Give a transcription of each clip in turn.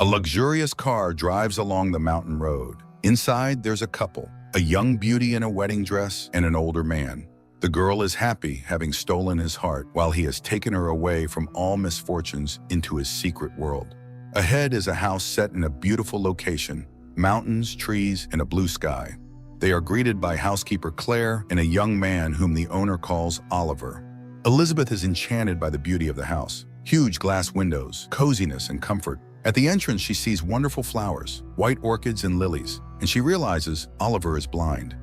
A luxurious car drives along the mountain road. Inside, there's a couple, a young beauty in a wedding dress and an older man. The girl is happy, having stolen his heart, while he has taken her away from all misfortunes into his secret world. Ahead is a house set in a beautiful location, mountains, trees, and a blue sky. They are greeted by housekeeper Claire and a young man whom the owner calls Oliver. Elizabeth is enchanted by the beauty of the house. Huge glass windows, coziness, and comfort. At the entrance, she sees wonderful flowers, white orchids and lilies, and she realizes Oliver is blind.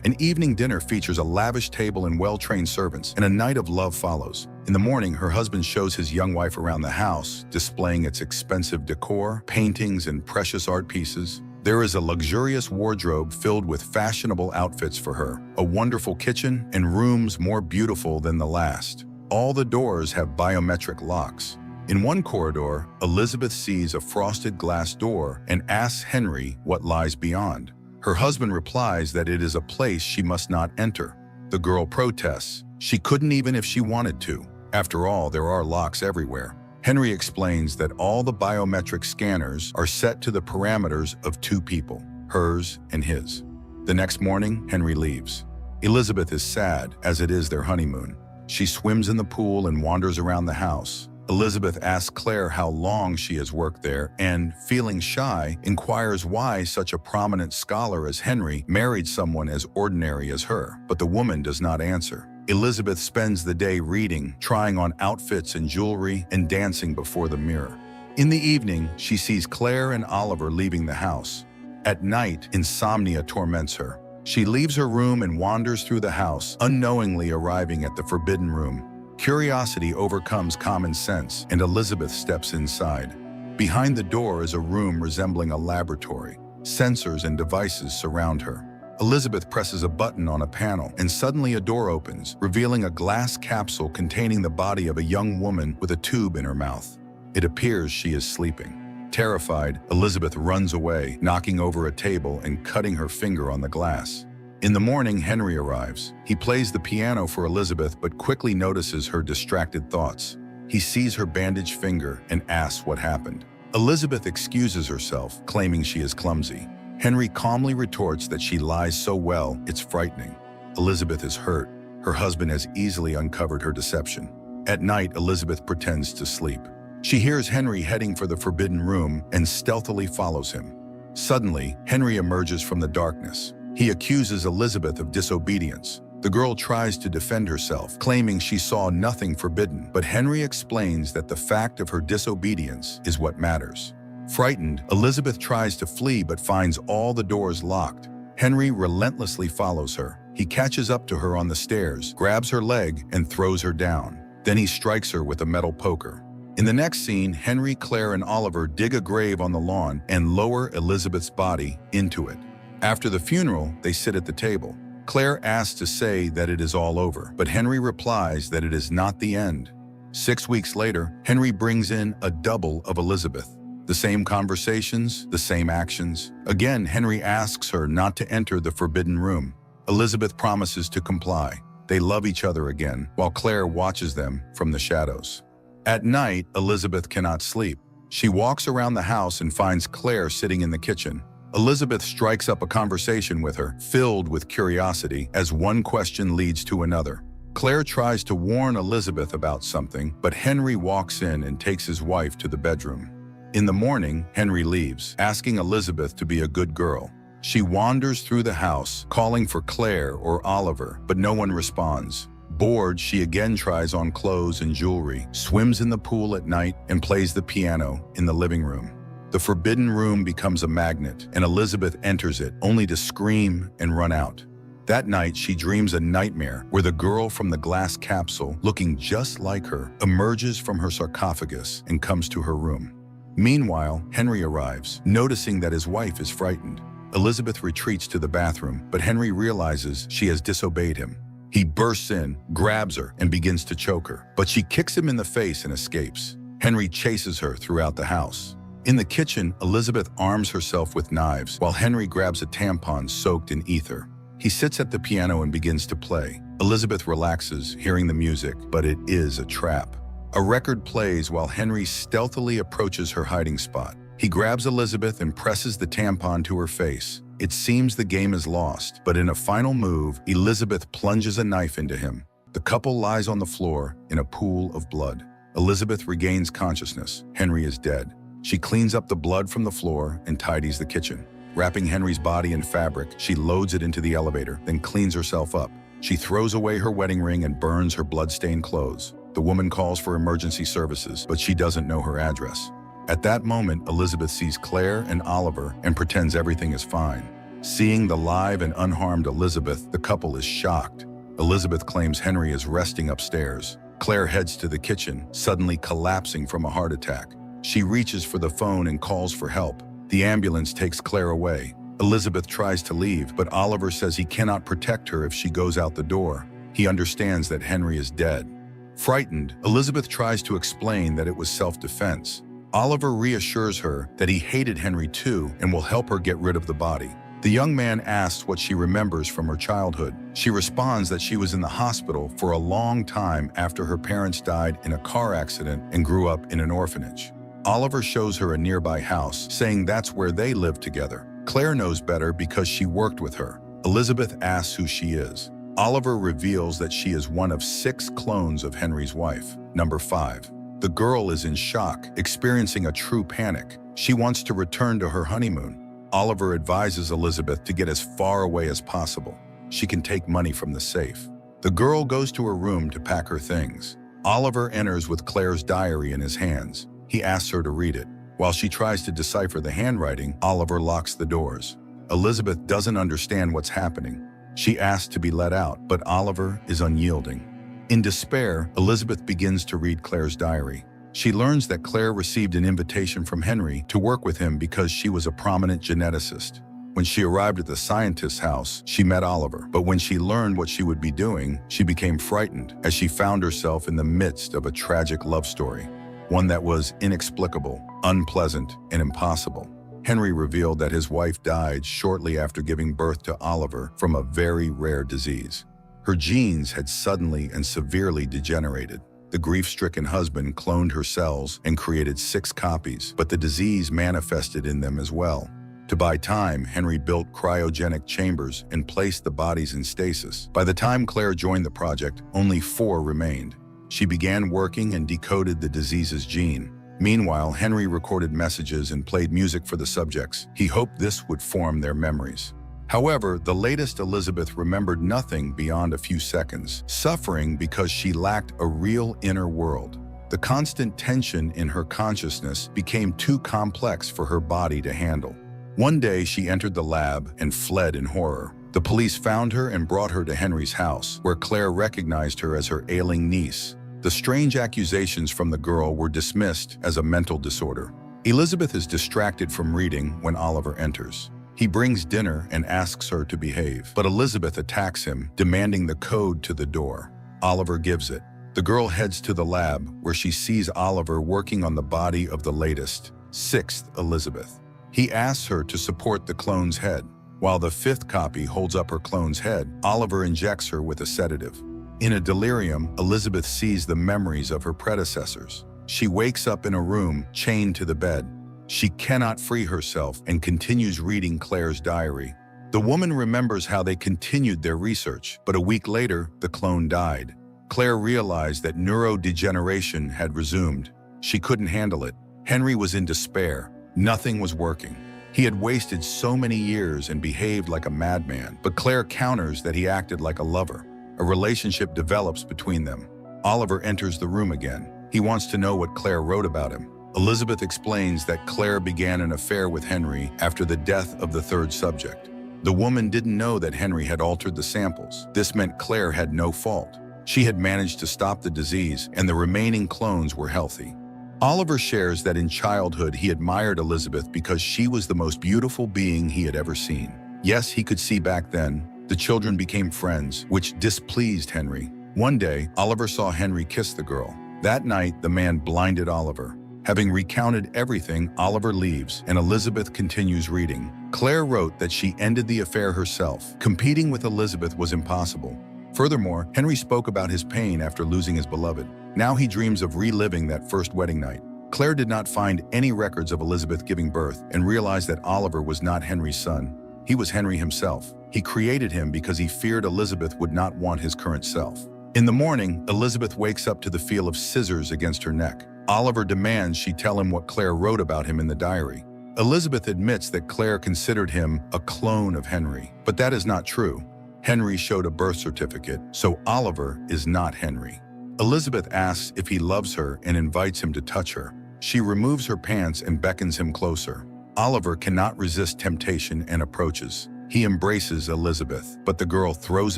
An evening dinner features a lavish table and well-trained servants, and a night of love follows. In the morning, her husband shows his young wife around the house, displaying its expensive decor, paintings, and precious art pieces. There is a luxurious wardrobe filled with fashionable outfits for her, a wonderful kitchen, and rooms more beautiful than the last. All the doors have biometric locks. In one corridor, Elizabeth sees a frosted glass door and asks Henry what lies beyond. Her husband replies that it is a place she must not enter. The girl protests. She couldn't even if she wanted to. After all, there are locks everywhere. Henry explains that all the biometric scanners are set to the parameters of two people, hers and his. The next morning, Henry leaves. Elizabeth is sad, as it is their honeymoon. She swims in the pool and wanders around the house. Elizabeth asks Claire how long she has worked there and, feeling shy, inquires why such a prominent scholar as Henry married someone as ordinary as her, but the woman does not answer. Elizabeth spends the day reading, trying on outfits and jewelry, and dancing before the mirror. In the evening, she sees Claire and Oliver leaving the house. At night, insomnia torments her. She leaves her room and wanders through the house, unknowingly arriving at the forbidden room. Curiosity overcomes common sense, and Elizabeth steps inside. Behind the door is a room resembling a laboratory. Sensors and devices surround her. Elizabeth presses a button on a panel, and suddenly a door opens, revealing a glass capsule containing the body of a young woman with a tube in her mouth. It appears she is sleeping. Terrified, Elizabeth runs away, knocking over a table and cutting her finger on the glass. In the morning, Henry arrives. He plays the piano for Elizabeth, but quickly notices her distracted thoughts. He sees her bandaged finger and asks what happened. Elizabeth excuses herself, claiming she is clumsy. Henry calmly retorts that she lies so well, it's frightening. Elizabeth is hurt. Her husband has easily uncovered her deception. At night, Elizabeth pretends to sleep. She hears Henry heading for the forbidden room and stealthily follows him. Suddenly, Henry emerges from the darkness. He accuses Elizabeth of disobedience. The girl tries to defend herself, claiming she saw nothing forbidden, but Henry explains that the fact of her disobedience is what matters. Frightened, Elizabeth tries to flee but finds all the doors locked. Henry relentlessly follows her. He catches up to her on the stairs, grabs her leg, and throws her down. Then he strikes her with a metal poker. In the next scene, Henry, Claire, and Oliver dig a grave on the lawn and lower Elizabeth's body into it. After the funeral, they sit at the table. Claire asks to say that it is all over, but Henry replies that it is not the end. 6 weeks later, Henry brings in a double of Elizabeth. The same conversations, the same actions. Again, Henry asks her not to enter the forbidden room. Elizabeth promises to comply. They love each other again, while Claire watches them from the shadows. At night, Elizabeth cannot sleep. She walks around the house and finds Claire sitting in the kitchen. Elizabeth strikes up a conversation with her, filled with curiosity, as one question leads to another. Claire tries to warn Elizabeth about something, but Henry walks in and takes his wife to the bedroom. In the morning, Henry leaves, asking Elizabeth to be a good girl. She wanders through the house, calling for Claire or Oliver, but no one responds. Bored, she again tries on clothes and jewelry, swims in the pool at night, and plays the piano in the living room. The forbidden room becomes a magnet, and Elizabeth enters it, only to scream and run out. That night, she dreams a nightmare where the girl from the glass capsule, looking just like her, emerges from her sarcophagus and comes to her room. Meanwhile, Henry arrives, noticing that his wife is frightened. Elizabeth retreats to the bathroom, but Henry realizes she has disobeyed him. He bursts in, grabs her, and begins to choke her, but she kicks him in the face and escapes. Henry chases her throughout the house. In the kitchen, Elizabeth arms herself with knives, while Henry grabs a tampon soaked in ether. He sits at the piano and begins to play. Elizabeth relaxes, hearing the music, but it is a trap. A record plays while Henry stealthily approaches her hiding spot. He grabs Elizabeth and presses the tampon to her face. It seems the game is lost, but in a final move, Elizabeth plunges a knife into him. The couple lies on the floor in a pool of blood. Elizabeth regains consciousness. Henry is dead. She cleans up the blood from the floor and tidies the kitchen. Wrapping Henry's body in fabric, she loads it into the elevator, then cleans herself up. She throws away her wedding ring and burns her blood-stained clothes. The woman calls for emergency services, but she doesn't know her address. At that moment, Elizabeth sees Claire and Oliver and pretends everything is fine. Seeing the live and unharmed Elizabeth, the couple is shocked. Elizabeth claims Henry is resting upstairs. Claire heads to the kitchen, suddenly collapsing from a heart attack. She reaches for the phone and calls for help. The ambulance takes Claire away. Elizabeth tries to leave, but Oliver says he cannot protect her if she goes out the door. He understands that Henry is dead. Frightened, Elizabeth tries to explain that it was self-defense. Oliver reassures her that he hated Henry too and will help her get rid of the body. The young man asks what she remembers from her childhood. She responds that she was in the hospital for a long time after her parents died in a car accident and grew up in an orphanage. Oliver shows her a nearby house, saying that's where they lived together. Claire knows better because she worked with her. Elizabeth asks who she is. Oliver reveals that she is one of 6 clones of Henry's wife. Number 5. The girl is in shock, experiencing a true panic. She wants to return to her honeymoon. Oliver advises Elizabeth to get as far away as possible. She can take money from the safe. The girl goes to her room to pack her things. Oliver enters with Claire's diary in his hands. He asks her to read it. While she tries to decipher the handwriting, Oliver locks the doors. Elizabeth doesn't understand what's happening. She asks to be let out, but Oliver is unyielding. In despair, Elizabeth begins to read Claire's diary. She learns that Claire received an invitation from Henry to work with him because she was a prominent geneticist. When she arrived at the scientist's house, she met Oliver, but when she learned what she would be doing, she became frightened as she found herself in the midst of a tragic love story, one that was inexplicable, unpleasant, and impossible. Henry revealed that his wife died shortly after giving birth to Oliver from a very rare disease. Her genes had suddenly and severely degenerated. The grief-stricken husband cloned her cells and created 6 copies, but the disease manifested in them as well. To buy time, Henry built cryogenic chambers and placed the bodies in stasis. By the time Claire joined the project, only 4 remained. She began working and decoded the disease's gene. Meanwhile, Henry recorded messages and played music for the subjects. He hoped this would form their memories. However, the latest Elizabeth remembered nothing beyond a few seconds, suffering because she lacked a real inner world. The constant tension in her consciousness became too complex for her body to handle. One day, she entered the lab and fled in horror. The police found her and brought her to Henry's house, where Claire recognized her as her ailing niece. The strange accusations from the girl were dismissed as a mental disorder. Elizabeth is distracted from reading when Oliver enters. He brings dinner and asks her to behave, but Elizabeth attacks him, demanding the code to the door. Oliver gives it. The girl heads to the lab, where she sees Oliver working on the body of the latest, 6th Elizabeth. He asks her to support the clone's head. While the 5th copy holds up her clone's head, Oliver injects her with a sedative. In a delirium, Elizabeth sees the memories of her predecessors. She wakes up in a room, chained to the bed. She cannot free herself and continues reading Claire's diary. The woman remembers how they continued their research, but a week later, the clone died. Claire realized that neurodegeneration had resumed. She couldn't handle it. Henry was in despair. Nothing was working. He had wasted so many years and behaved like a madman, but Claire counters that he acted like a lover. A relationship develops between them. Oliver enters the room again. He wants to know what Claire wrote about him. Elizabeth explains that Claire began an affair with Henry after the death of the 3rd subject. The woman didn't know that Henry had altered the samples. This meant Claire had no fault. She had managed to stop the disease, and the remaining clones were healthy. Oliver shares that in childhood he admired Elizabeth because she was the most beautiful being he had ever seen. Yes, he could see back then. The children became friends, which displeased Henry. One day, Oliver saw Henry kiss the girl. That night, the man blinded Oliver. Having recounted everything, Oliver leaves, and Elizabeth continues reading. Claire wrote that she ended the affair herself. Competing with Elizabeth was impossible. Furthermore, Henry spoke about his pain after losing his beloved. Now he dreams of reliving that first wedding night. Claire did not find any records of Elizabeth giving birth and realized that Oliver was not Henry's son. He was Henry himself. He created him because he feared Elizabeth would not want his current self. In the morning, Elizabeth wakes up to the feel of scissors against her neck. Oliver demands she tell him what Claire wrote about him in the diary. Elizabeth admits that Claire considered him a clone of Henry, but that is not true. Henry showed a birth certificate, so Oliver is not Henry. Elizabeth asks if he loves her and invites him to touch her. She removes her pants and beckons him closer. Oliver cannot resist temptation and approaches. He embraces Elizabeth, but the girl throws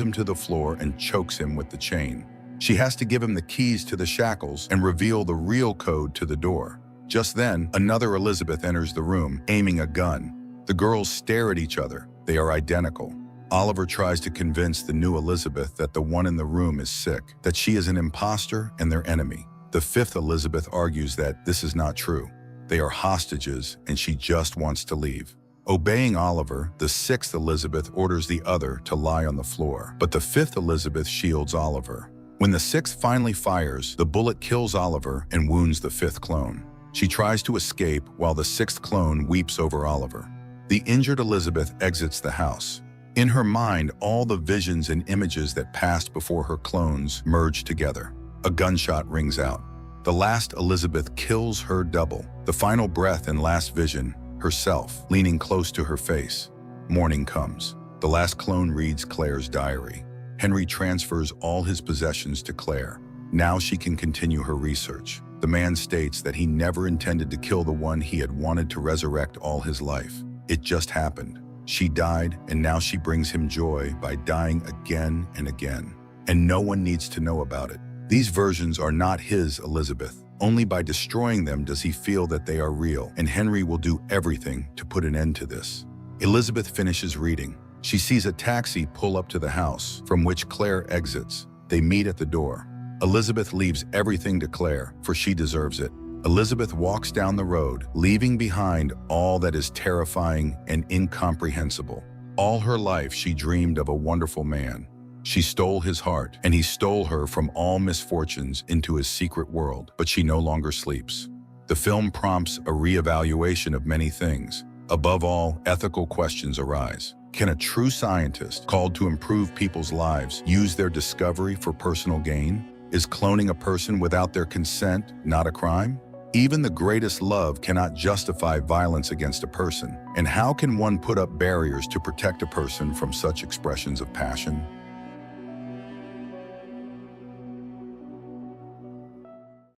him to the floor and chokes him with the chain. She has to give him the keys to the shackles and reveal the real code to the door. Just then, another Elizabeth enters the room, aiming a gun. The girls stare at each other. They are identical. Oliver tries to convince the new Elizabeth that the one in the room is sick, that she is an imposter and their enemy. The fifth Elizabeth argues that this is not true. They are hostages and she just wants to leave. Obeying Oliver, the sixth Elizabeth orders the other to lie on the floor, but the fifth Elizabeth shields Oliver. When the sixth finally fires, the bullet kills Oliver and wounds the fifth clone. She tries to escape while the sixth clone weeps over Oliver. The injured Elizabeth exits the house. In her mind, all the visions and images that passed before her clones merge together. A gunshot rings out. The last Elizabeth kills her double. The final breath and last vision, herself, leaning close to her face. Morning comes. The last clone reads Claire's diary. Henry transfers all his possessions to Claire. Now she can continue her research. The man states that he never intended to kill the one he had wanted to resurrect all his life. It just happened. She died, and now she brings him joy by dying again and again. And no one needs to know about it. These versions are not his Elizabeth. Only by destroying them does he feel that they are real, and Henry will do everything to put an end to this. Elizabeth finishes reading. She sees a taxi pull up to the house, from which Claire exits. They meet at the door. Elizabeth leaves everything to Claire, for she deserves it. Elizabeth walks down the road, leaving behind all that is terrifying and incomprehensible. All her life she dreamed of a wonderful man. She stole his heart, and he stole her from all misfortunes into his secret world, but she no longer sleeps. The film prompts a reevaluation of many things. Above all, ethical questions arise. Can a true scientist, called to improve people's lives, use their discovery for personal gain? Is cloning a person without their consent not a crime? Even the greatest love cannot justify violence against a person. And how can one put up barriers to protect a person from such expressions of passion?